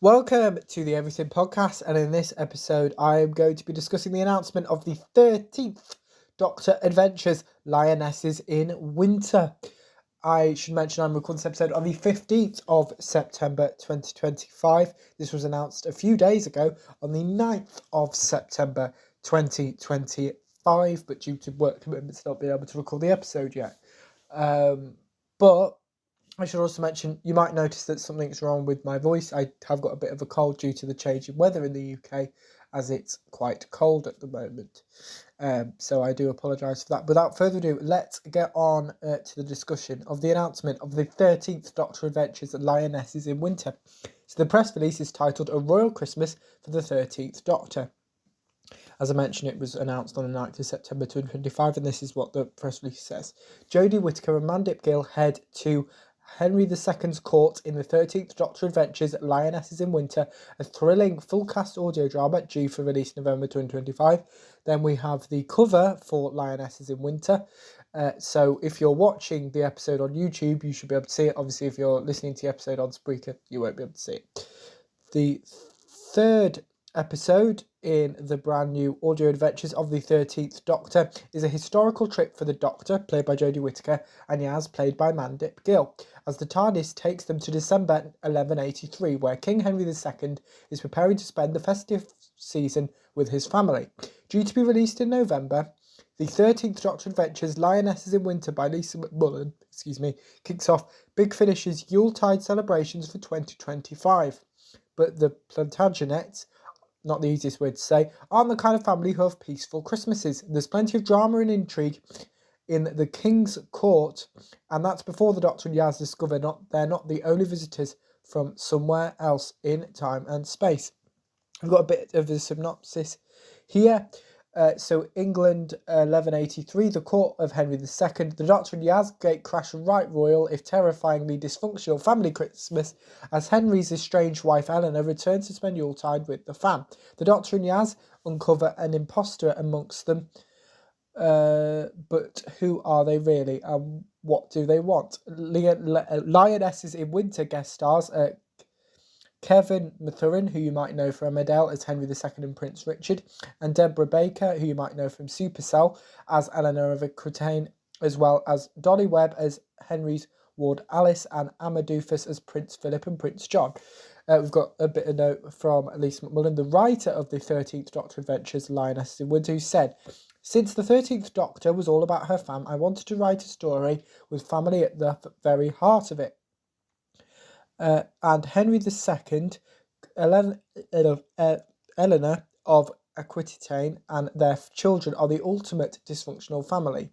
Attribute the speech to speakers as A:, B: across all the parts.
A: Welcome to the Everything Podcast, and in this episode, I am going to be discussing the announcement of the 13th Doctor Adventures Lionesses in Winter. I should mention I'm recording this episode on the 15th of September 2025. This was announced a few days ago on the 9th of September 2025, but due to work commitments, not being able to record the episode yet. But I should also mention, you might notice that something's wrong with my voice. I have got a bit of a cold due to the change in weather in the UK, as it's quite cold at the moment. So I do apologise for that. Without further ado, let's get on to the discussion of the announcement of the 13th Doctor Adventures Lionesses in Winter. So the press release is titled A Royal Christmas for the 13th Doctor. As I mentioned, it was announced on the 9th of September 2025, and this is what the press release says. Jodie Whittaker and Mandip Gill head to Henry II's court in the 13th Doctor Adventures Lionesses in Winter, a thrilling full-cast audio drama due for release November 2025. Then we have the cover for Lionesses in Winter. So if you're watching the episode on YouTube, you should be able to see it. Obviously, if you're listening to the episode on Spreaker, you won't be able to see it. The third episode in the brand new audio adventures of the 13th Doctor is a historical trip for the Doctor, played by Jodie Whittaker, and Yaz, played by Mandip Gill, as the TARDIS takes them to December 1183, where King Henry II is preparing to spend the festive season with his family. Due to be released in November, the 13th Doctor Adventures Lionesses in Winter by Lisa McMullen, kicks off Big Finish's Yuletide celebrations for 2025. But the Plantagenets, not the easiest word to say, aren't the kind of family who have peaceful Christmases. There's plenty of drama and intrigue in the King's Court, and that's before the Doctor and Yaz discover they're not the only visitors from somewhere else in time and space. I've got a bit of a synopsis here. So England, 1183, the court of Henry II. The Doctor and Yaz crash a right royal, if terrifyingly dysfunctional, family Christmas as Henry's estranged wife Eleanor returns to spend Yuletide with the fam. The Doctor and Yaz uncover an impostor amongst them. But who are they really, and what do they want? Lionesses in Winter guest stars Kevin Mathurin, who you might know from Adele as Henry II and Prince Richard, and Deborah Baker, who you might know from Supercell as Eleanor of Aquitaine, as well as Dolly Webb as Henry's ward Alice, and Amadufus as Prince Philip and Prince John. We've got a bit of note from Lisa McMullen, the writer of the 13th Doctor Adventures Lionesses in Winter, who said, "Since the 13th Doctor was all about her fam, I wanted to write a story with family at the very heart of it. And Henry II, Eleanor of Aquitaine, and their children are the ultimate dysfunctional family.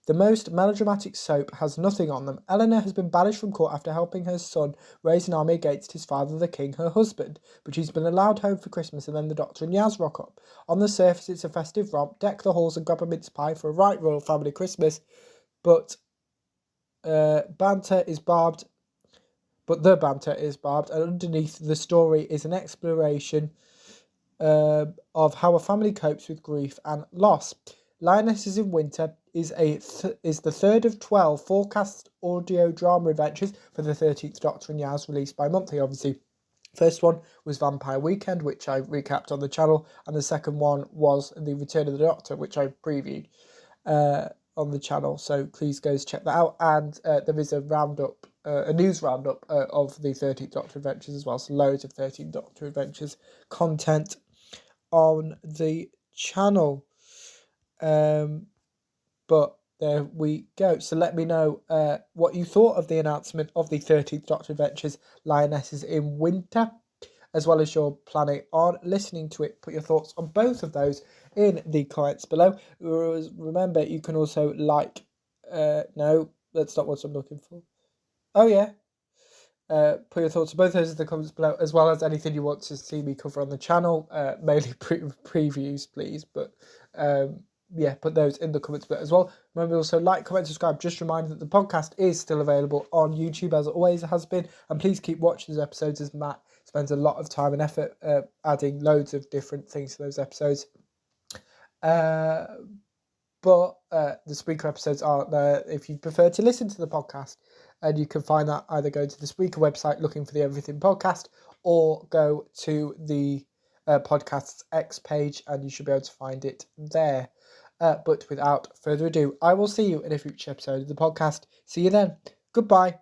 A: The most melodramatic soap has nothing on them. Eleanor has been banished from court after helping her son raise an army against his father, the king, her husband, but she's been allowed home for Christmas, and then the Doctor and Yaz rock up. On the surface, it's a festive romp, deck the halls and grab a mince pie for a right royal family Christmas, but banter is barbed. But the banter is barbed, and underneath the story is an exploration of how a family copes with grief and loss. Lionesses in Winter is the third of 12 forecast audio drama adventures for the 13th Doctor and Yaz, released bi-monthly. Obviously, first one was Vampire Weekend, which I recapped on the channel, and the second one was The Return of the Doctor, which I previewed on the channel, so please go check that out. And there is a roundup, a news roundup of the 13th Doctor Adventures as well, so loads of 13th Doctor Adventures content on the channel. But there we go. So let me know what you thought of the announcement of the 13th Doctor Adventures Lionesses in Winter, as well as your planning on listening to it. Put your thoughts on both of those in the comments below. Remember, you can also like... no, that's not what I'm looking for. Oh, yeah. Put your thoughts on both those in the comments below, as well as anything you want to see me cover on the channel. Mainly previews, please. But... yeah, put those in the comments below as well. Remember, also like, comment, subscribe. Just a reminder that the podcast is still available on YouTube, as it always has been. And please keep watching those episodes, as Matt spends a lot of time and effort adding loads of different things to those episodes. But the Spreaker episodes are there if you prefer to listen to the podcast. And you can find that either going to the Spreaker website looking for the Everything Podcast, or go to the podcast's X page and you should be able to find it there. But without further ado, I will see you in a future episode of the podcast. See you then. Goodbye.